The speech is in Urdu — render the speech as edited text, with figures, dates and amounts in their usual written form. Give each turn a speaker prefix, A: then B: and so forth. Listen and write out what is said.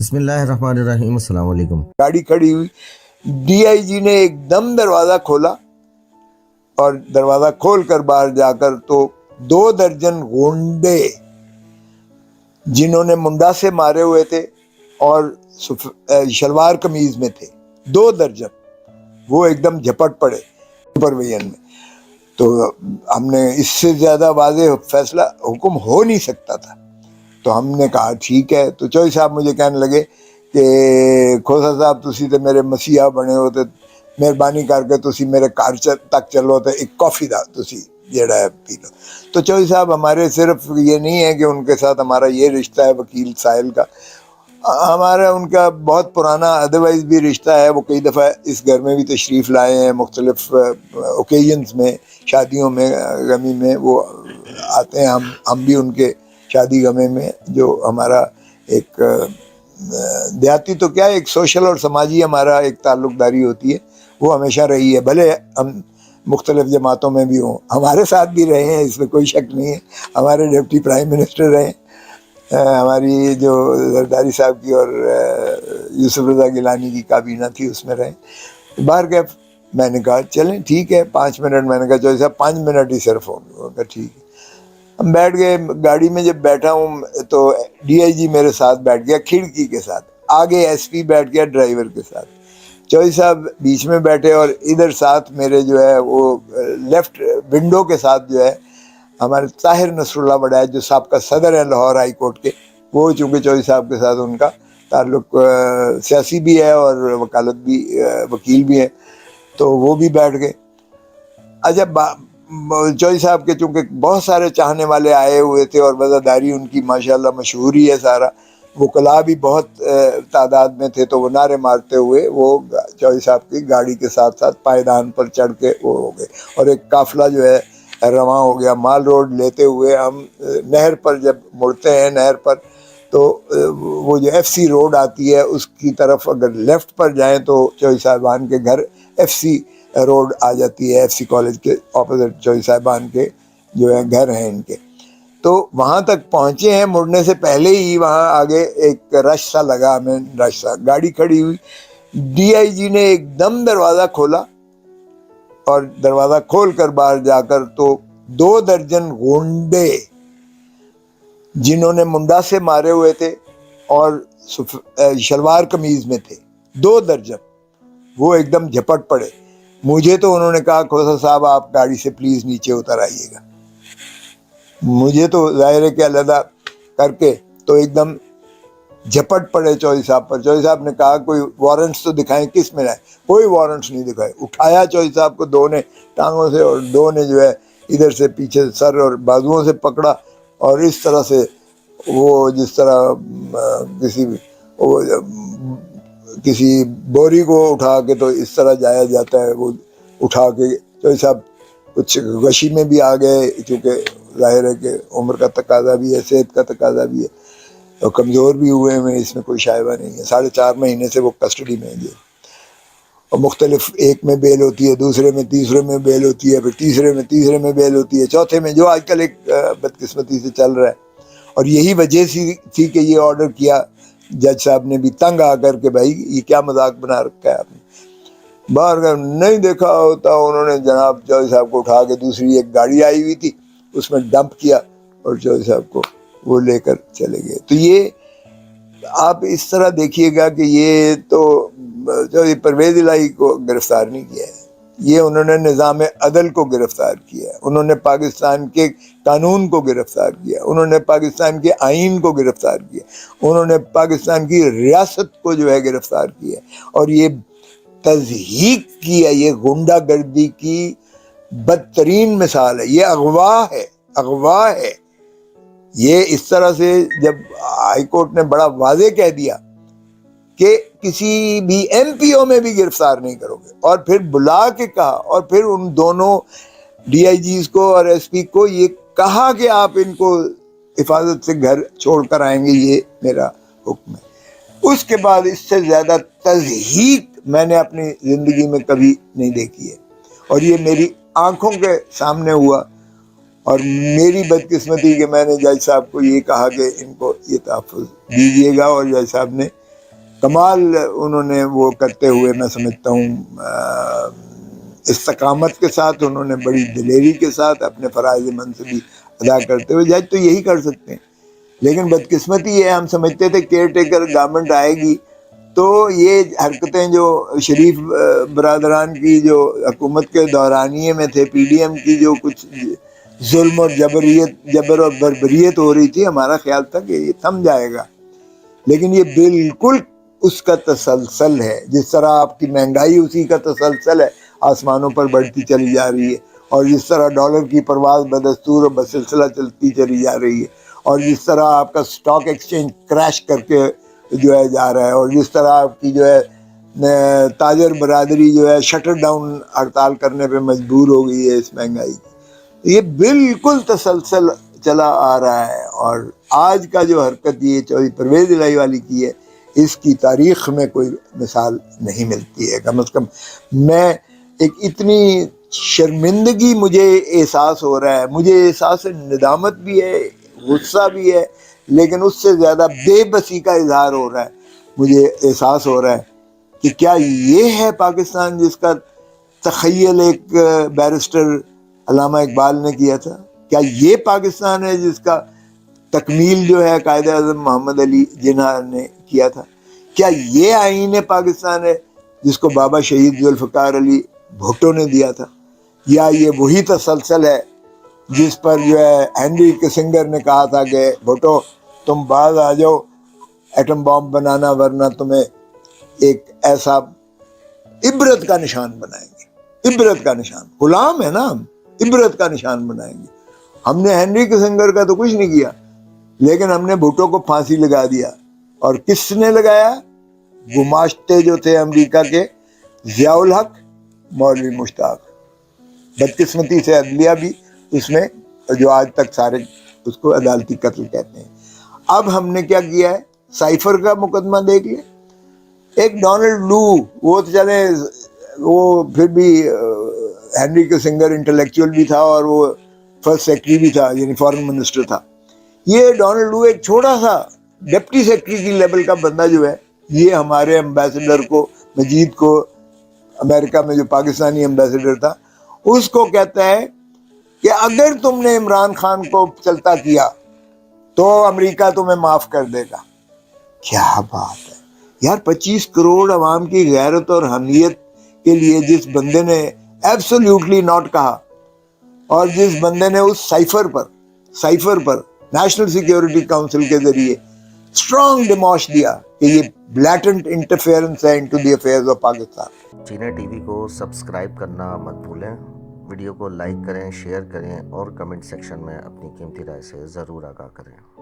A: بسم اللہ الرحمن الرحیم۔ السلام علیکم۔
B: گاڑی کھڑی ہوئی، ڈی آئی جی نے ایک دم دروازہ کھولا اور دروازہ کھول کر باہر جا کر تو 2 درجن گونڈے جنہوں نے منڈا سے مارے ہوئے تھے اور شلوار قمیض میں تھے، 2 درجن، وہ ایک دم جھپٹ پڑے سپرویژن میں۔ تو ہم نے اس سے زیادہ واضح فیصلہ حکم ہو نہیں سکتا تھا، تو ہم نے کہا ٹھیک ہے۔ تو چوئی صاحب مجھے کہنے لگے کہ کھوسا صاحب تسی تے میرے مسیحا بنے ہو، تے مہربانی کر کے تسی میرے گھر تک چلو تے ایک کافی دا تسی جیڑا ہے پی لو۔ تو چوئی صاحب ہمارے صرف یہ نہیں ہے کہ ان کے ساتھ ہمارا یہ رشتہ ہے وکیل ساحل کا، ہمارا ان کا بہت پرانا ادروائز بھی رشتہ ہے۔ وہ کئی دفعہ اس گھر میں بھی تشریف لائے ہیں، مختلف اوکیزنز میں، شادیوں میں، غمی میں وہ آتے ہیں، ہم بھی ان کے شادی غمے میں، جو ہمارا ایک دیہاتی تو کیا ایک سوشل اور سماجی ہمارا ایک تعلق داری ہوتی ہے، وہ ہمیشہ رہی ہے۔ بھلے ہم مختلف جماعتوں میں بھی ہوں، ہمارے ساتھ بھی رہے ہیں، اس میں کوئی شک نہیں ہے۔ ہمارے ڈپٹی پرائم منسٹر رہے، ہماری جو زرداری صاحب کی اور یوسف رضا گیلانی کی کابینہ تھی اس میں رہے۔ باہر گئے، میں نے کہا چلیں ٹھیک ہے 5 منٹ، میں نے کہا چوئی صاحب 5 منٹ ہی صرف ہوں گے، کہا ٹھیک ہے۔ ہم بیٹھ گئے گاڑی میں، جب بیٹھا ہوں تو ڈی آئی جی میرے ساتھ بیٹھ گیا کھڑکی کے ساتھ، آگے ایس پی بیٹھ گیا ڈرائیور کے ساتھ، چوئی صاحب بیچ میں بیٹھے، اور ادھر ساتھ میرے جو ہے وہ لیفٹ ونڈو کے ساتھ جو ہے ہمارے طاہر نصر اللہ وڈائچ جو سابقہ صدر ہیں لاہور ہائی کورٹ کے، وہ چونکہ چوئی صاحب کے ساتھ ان کا تعلق سیاسی بھی ہے اور وکالت بھی، وکیل بھی ہے، تو وہ بھی بیٹھ گئے۔ اچھا، چوئی صاحب کے چونکہ بہت سارے چاہنے والے آئے ہوئے تھے اور وزاداری ان کی ماشاءاللہ مشہور ہی ہے سارا، وکلاء بھی بہت تعداد میں تھے، تو وہ نعرے مارتے ہوئے وہ چوئی صاحب کی گاڑی کے ساتھ ساتھ پائیدان پر چڑھ کے وہ ہو گئے، اور ایک قافلہ جو ہے رواں ہو گیا۔ مال روڈ لیتے ہوئے ہم نہر پر جب مڑتے ہیں، نہر پر تو وہ جو ایف سی روڈ آتی ہے اس کی طرف اگر لیفٹ پر جائیں تو چوئی صاحبان کے گھر ایف سی روڈ آ جاتی ہے، ایف سی کالج کے اپوزٹ چوئی صاحبان کے جو ہے گھر ہیں ان کے۔ تو وہاں تک پہنچے ہیں، مڑنے سے پہلے ہی وہاں آگے ایک رش سا لگا، ہمیں رش سا، گاڑی کھڑی ہوئی، ڈی آئی جی نے ایک دم دروازہ کھولا اور دروازہ کھول کر باہر جا کر تو 2 درجن گونڈے جنہوں نے منڈا سے مارے ہوئے تھے اور شلوار قمیض میں تھے، 2 درجن، وہ ایک دم جھپٹ پڑے۔ مجھے تو انہوں نے کہا کھوسا صاحب آپ گاڑی سے پلیز نیچے اتر آئیے گا، مجھے تو ظاہر ہے کہ علیحدہ کر کے تو ایک دم جھپٹ پڑے چوئی صاحب پر۔ چوئی صاحب نے کہا کوئی وارنٹس تو دکھائیں، کس میں لائے؟ کوئی وارنٹس نہیں دکھائے۔ اٹھایا چوئی صاحب کو 2 نے ٹانگوں سے، اور 2 نے جو ہے ادھر سے پیچھے سر اور بازوؤں سے پکڑا، اور اس طرح سے وہ جس طرح کسی بوری کو اٹھا کے تو اس طرح جایا جاتا ہے، وہ اٹھا کے چوئی صاحب کچھ غشی میں بھی آ گئے، چونکہ ظاہر ہے کہ عمر کا تقاضا بھی ہے، صحت کا تقاضا بھی ہے، اور کمزور بھی ہوئے ہیں، اس میں کوئی شائبہ نہیں ہے۔ 4.5 مہینے سے وہ کسٹڈی میں ہیں، اور مختلف، ایک میں بیل ہوتی ہے، دوسرے میں، تیسرے میں بیل ہوتی ہے، پھر تیسرے میں بیل ہوتی ہے، چوتھے میں، جو آج کل ایک بدقسمتی سے چل رہا ہے۔ اور یہی وجہ تھی کہ یہ آرڈر کیا جج صاحب نے بھی تنگ آ کر کہ بھائی یہ کیا مذاق بنا رکھا ہے آپ نے۔ باہر نہیں دیکھا ہوتا انہوں نے جناب چوئی صاحب کو اٹھا کے دوسری ایک گاڑی آئی ہوئی تھی اس میں ڈمپ کیا، اور چوئی صاحب کو وہ لے کر چلے گئے۔ تو یہ آپ اس طرح دیکھیے گا کہ یہ تو پرویز الہی کو گرفتار نہیں کیا ہے، یہ انہوں نے نظام عدل کو گرفتار کیا، انہوں نے پاکستان کے قانون کو گرفتار کیا، انہوں نے پاکستان کے آئین کو گرفتار کیا، انہوں نے پاکستان کی ریاست کو جو ہے گرفتار کیا، اور یہ تضحیک کی ہے، یہ غنڈہ گردی کی بدترین مثال ہے، یہ اغوا ہے۔ یہ اس طرح سے جب ہائی کورٹ نے بڑا واضح کہہ دیا کہ کسی بھی ایم پی او میں بھی گرفتار نہیں کرو گے، اور پھر بلا کے کہا، اور پھر ان دونوں ڈی آئی جیز کو اور ایس پی کو یہ کہا کہ آپ ان کو حفاظت سے گھر چھوڑ کر آئیں گے، یہ میرا حکم ہے۔ اس کے بعد اس سے زیادہ تضحیک میں نے اپنی زندگی میں کبھی نہیں دیکھی ہے، اور یہ میری آنکھوں کے سامنے ہوا، اور میری بدقسمتی کہ میں نے جج صاحب کو یہ کہا کہ ان کو یہ تحفظ دیجیے گا، اور جج صاحب نے کمال انہوں نے وہ کرتے ہوئے میں سمجھتا ہوں استقامت کے ساتھ انہوں نے بڑی دلیری کے ساتھ اپنے فرائض منصبی ادا کرتے ہوئے جج تو یہی کر سکتے ہیں. لیکن بدقسمتی ہے ہم سمجھتے تھے کیئر ٹیکر گورنمنٹ آئے گی تو یہ حرکتیں جو شریف برادران کی جو حکومت کے دورانیے میں تھے پی ڈی ایم کی جو کچھ ظلم اور جبر اور بربریت ہو رہی تھی ہمارا خیال تھا کہ یہ تھم جائے گا. لیکن یہ بالکل اس کا تسلسل ہے. جس طرح آپ کی مہنگائی اسی کا تسلسل ہے, آسمانوں پر بڑھتی چلی جا رہی ہے, اور جس طرح ڈالر کی پرواز بدستور اور بسلسلہ چلتی چلی جا رہی ہے, اور جس طرح آپ کا سٹاک ایکسچینج کریش کر کے جو ہے جا رہا ہے, اور جس طرح آپ کی جو ہے تاجر برادری جو ہے شٹر ڈاؤن ہڑتال کرنے پہ مجبور ہو گئی ہے اس مہنگائی کی. یہ بالکل تسلسل چلا آ رہا ہے. اور آج کا جو حرکت یہ چودھری پرویز الہی والی کی ہے, اس کی تاریخ میں کوئی مثال نہیں ملتی ہے. کم از کم میں ایک اتنی شرمندگی مجھے احساس ہو رہا ہے, مجھے احساس ندامت بھی ہے, غصہ بھی ہے, لیکن اس سے زیادہ بے بسی کا اظہار ہو رہا ہے. مجھے احساس ہو رہا ہے کہ کیا یہ ہے پاکستان جس کا تخیل ایک بیرسٹر علامہ اقبال نے کیا تھا؟ کیا یہ پاکستان ہے جس کا تکمیل جو ہے قائد اعظم محمد علی جناح نے کیا تھا؟ کیا یہ آئین پاکستان ہے جس کو بابا شہید ذوالفقار علی بھٹو نے دیا تھا؟ یا یہ وہی تسلسل ہے جس پر جو ہے ہینری کسنگر نے کہا تھا کہ بھٹو تم باز آ جاؤ ایٹم بام بنانا, ورنہ تمہیں ایک ایسا عبرت کا نشان بنائیں گے. عبرت کا نشان, غلام ہے نا ہم, عبرت کا نشان بنائیں گے. ہم نے ہینری کسنگر کا تو کچھ نہیں کیا, لیکن ہم نے بھٹو کو پھانسی لگا دیا. اور کس نے لگایا؟ گماشتے جو تھے امریکہ کے, ضیاء الحق, مولوی مشتاق. بدقسمتی سے عدلیہ بھی اس میں, جو آج تک سارے اس کو عدالتی قتل کہتے ہیں. اب ہم نے کیا کیا ہے, سائفر کا مقدمہ دیکھ لیں. ایک ڈونلڈ لو, وہ تو چلے وہ پھر بھی ہینری کسنگر انٹلیکچوئل بھی تھا اور وہ فرسٹ سیکرٹری بھی تھا, یعنی فارن منسٹر تھا. یہ ڈونلڈ لو ایک چھوٹا سا ڈپٹی سیکرٹری کی لیول کا بندہ جو ہے, یہ ہمارے امبیسڈر کو, مجید کو, امریکہ میں جو پاکستانی امبیسڈر تھا, اس کو کہتا ہے کہ اگر تم نے عمران خان کو چلتا کیا تو امریکہ تمہیں معاف کر دے گا. کیا بات ہے یار, 25 کروڑ عوام کی غیرت اور حمیت کے لیے جس بندے نے ایبسولیوٹلی ناٹ کہا, اور جس بندے نے اس سائفر پر نیشنل سیکیورٹی کاؤنسل کے ذریعے اسٹرانگ ڈیموش دیا کہ یہ بلیٹنٹ انٹرفیئرنس ہے into the affairs of Pakistan.
A: چینہ ٹی وی کو سبسکرائب کرنا مت بھولیں. ویڈیو کو لائک کریں, شیئر کریں اور کمنٹ سیکشن میں اپنی قیمتی رائے سے ضرور آگاہ کریں.